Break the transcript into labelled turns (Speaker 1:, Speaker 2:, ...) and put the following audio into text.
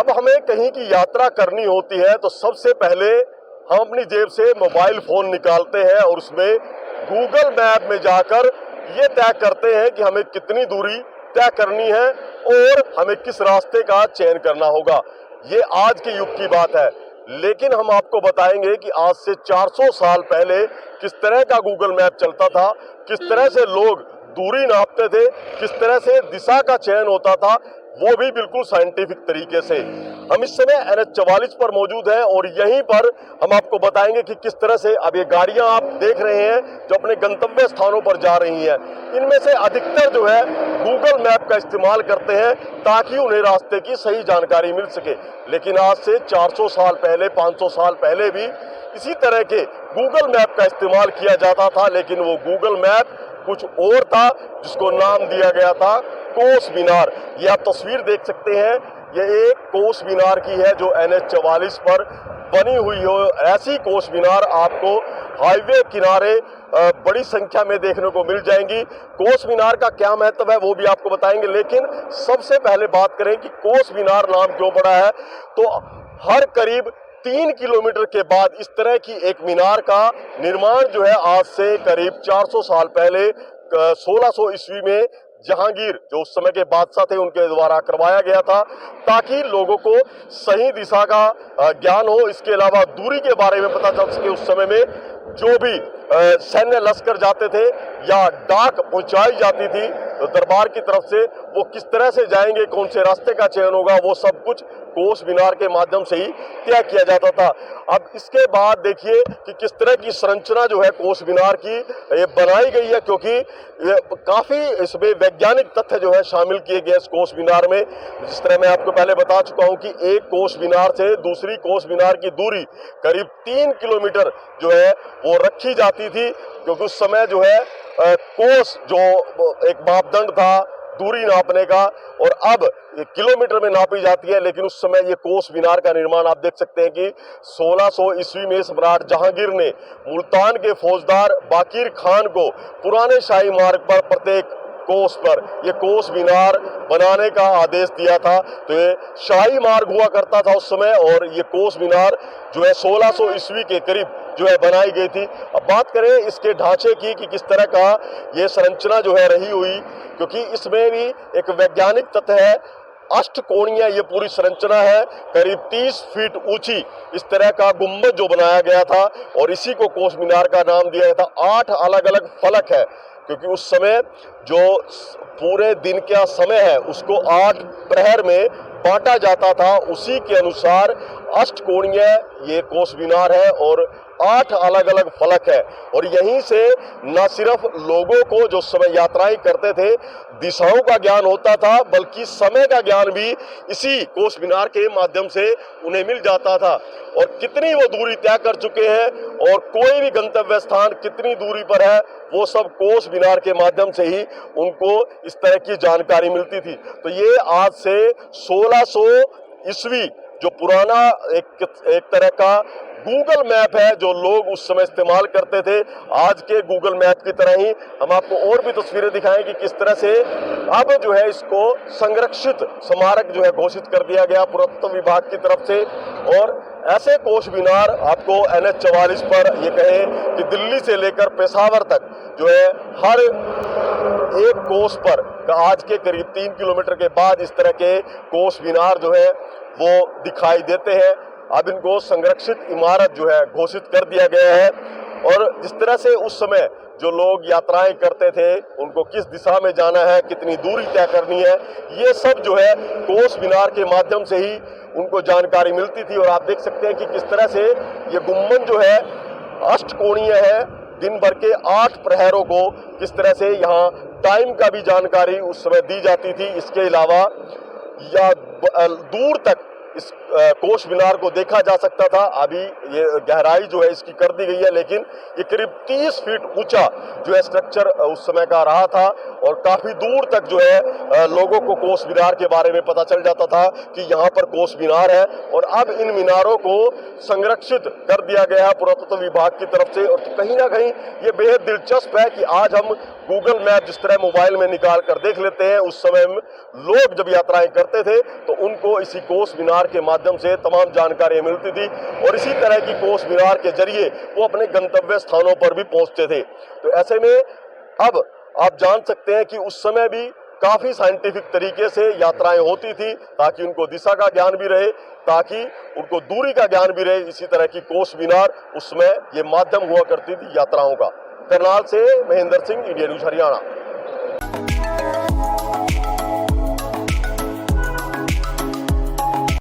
Speaker 1: अब हमें कहीं की यात्रा करनी होती है तो सबसे पहले हम अपनी जेब से मोबाइल फोन निकालते हैं और उसमें गूगल मैप में जाकर ये तय करते हैं कि हमें कितनी दूरी तय करनी है और हमें किस रास्ते का चयन करना होगा। ये आज के युग की बात है, लेकिन हम आपको बताएंगे कि आज से 400 साल पहले किस तरह का गूगल मैप चलता था, किस तरह से लोग दूरी नापते थे, किस तरह से दिशा का चयन होता था, वो भी बिल्कुल साइंटिफिक तरीके से। हम इस समय NH-44 पर मौजूद हैं और यहीं पर हम आपको बताएंगे कि किस तरह से अब ये गाड़ियां आप देख रहे हैं जो अपने गंतव्य स्थानों पर जा रही हैं, इनमें से अधिकतर जो है गूगल मैप का इस्तेमाल करते हैं ताकि उन्हें रास्ते की सही जानकारी मिल सके। लेकिन आज से 400 साल पहले, 500 साल पहले भी इसी तरह के गूगल मैप का इस्तेमाल किया जाता था, लेकिन वो गूगल मैप कुछ और था जिसको नाम दिया गया था कोस मीनार। ये आप तस्वीर देख सकते हैं, ये एक कोस मीनार की है जो NH-44 पर बनी हुई हो। ऐसी कोस मीनार आपको हाईवे किनारे बड़ी संख्या में देखने को मिल जाएंगी। कोस मीनार का क्या महत्व है वो भी आपको बताएंगे, लेकिन सबसे पहले बात करें कि कोस मीनार नाम क्यों पड़ा है। तो हर करीब 3 किलोमीटर के बाद इस तरह की एक मीनार का निर्माण जो है आज से करीब 400 साल पहले 1600 ईस्वी में जहांगीर जो उस समय के बादशाह थे उनके द्वारा करवाया गया था, ताकि लोगों को सही दिशा का ज्ञान हो। इसके अलावा दूरी के बारे में पता चल सके। उस समय में जो भी सैन्य लश्कर जाते थे या डाक पहुंचाई जाती थी दरबार की तरफ से, वो किस तरह से जाएंगे, कौन से रास्ते का चयन होगा, वो सब कुछ कोस मीनार के माध्यम से ही तय किया जाता था। अब इसके बाद देखिए कि किस तरह की संरचना जो है कोस मीनार की ये बनाई गई है, क्योंकि काफी इसमें वैज्ञानिक तथ्य जो है शामिल किए गए इस कोस मीनार में। जिस तरह मैं आपको पहले बता चुका हूं कि एक कोस मीनार से दूसरी कोस मीनार की दूरी करीब 3 किलोमीटर जो है वो रखी जाती थी, क्योंकि उस समय जो है कोस जो एक मापदंड था दूरी नापने का, और अब किलोमीटर में नापी जाती है। लेकिन उस समय ये कोस मीनार का निर्माण आप देख सकते हैं कि 1600 ईस्वी में सम्राट जहांगीर ने मुल्तान के फौजदार बाकिर खान को पुराने शाही मार्ग पर प्रत्येक कोस पर ये कोस मीनार बनाने का आदेश दिया था। तो ये शाही मार्ग हुआ करता था उस समय, और ये कोस मीनार जो है 1600 ईस्वी के करीब जो है बनाई गई थी। अब बात करें इसके ढांचे की कि किस तरह का ये संरचना जो है रही हुई, क्योंकि इसमें भी एक वैज्ञानिक तथ्य है। अष्टकोणीय ये पूरी संरचना है, करीब 30 फीट ऊंची इस तरह का गुंबद जो बनाया गया था, और इसी को कोस मीनार का नाम दिया गया था। 8 अलग अलग फलक है, क्योंकि उस समय जो पूरे दिन का समय है उसको 8 प्रहर में बांटा जाता था। उसी के अनुसार अष्टकोणीय ये कोस मीनार है और 8 अलग अलग फलक है। और यहीं से न सिर्फ लोगों को जो समय यात्राएं करते थे दिशाओं का ज्ञान होता था, बल्कि समय का ज्ञान भी इसी कोस मीनार के माध्यम से उन्हें मिल जाता था। और कितनी वो दूरी तय कर चुके हैं और कोई भी गंतव्य स्थान कितनी दूरी पर है, वो सब कोस मीनार के माध्यम से ही उनको इस तरह की जानकारी मिलती थी। तो ये आज से 1600 ईस्वी जो पुराना एक तरह का गूगल मैप है जो लोग उस समय इस्तेमाल करते थे, आज के गूगल मैप की तरह ही हम आपको और भी तस्वीरें दिखाएं कि किस तरह से अब जो है इसको संरक्षित स्मारक जो है घोषित कर दिया गया पुरातत्व विभाग की तरफ से। और ऐसे कोस मीनार आपको NH-44 पर ये कहें कि दिल्ली से लेकर पेशावर तक जो है हर एक कोस पर आज के करीब 3 किलोमीटर के बाद इस तरह के कोस मीनार जो है वो दिखाई देते हैं। अब इनको संरक्षित इमारत जो है घोषित कर दिया गया है। और जिस तरह से उस समय जो लोग यात्राएं करते थे उनको किस दिशा में जाना है, कितनी दूरी तय करनी है, ये सब जो है कोस मीनार के माध्यम से ही उनको जानकारी मिलती थी। और आप देख सकते हैं कि किस तरह से ये गुम्बद जो है अष्टकोणीय है, दिन भर के 8 प्रहरों को किस तरह से यहाँ टाइम का भी जानकारी उस समय दी जाती थी। इसके अलावा या दूर तक इस कोस मीनार को देखा जा सकता था। अभी ये गहराई जो है इसकी कर दी गई है, लेकिन ये करीब 30 फीट ऊंचा जो है स्ट्रक्चर उस समय का रहा था, और काफी दूर तक जो है लोगों को कोस मीनार के बारे में पता चल जाता था कि यहाँ पर कोस मीनार है। और अब इन मीनारों को संरक्षित कर दिया गया है पुरातत्व विभाग की तरफ से। और कहीं ना कहीं ये बेहद दिलचस्प है कि आज हम गूगल मैप जिस तरह मोबाइल में निकाल कर देख लेते हैं, उस समय में लोग जब यात्राएं करते थे तो उनको इसी कोस मीनार के माध्यम से तमाम जानकारियां मिलती थी और इसी तरह की कोस मीनार के जरिए वो अपने गंतव्य स्थानों पर भी पहुंचते थे। तो ऐसे में अब आप जान सकते हैं कि उस समय भी काफी साइंटिफिक तरीके से यात्राएं होती थी ताकि उनको दिशा का ज्ञान भी रहे, ताकि उनको दूरी का ज्ञान भी रहे। इसी तरह की कोस मीनार उसमें ये माध्यम हुआ करती थी यात्राओं का। करनाल से महेंद्र सिंह, इंडिया न्यूज हरियाणा।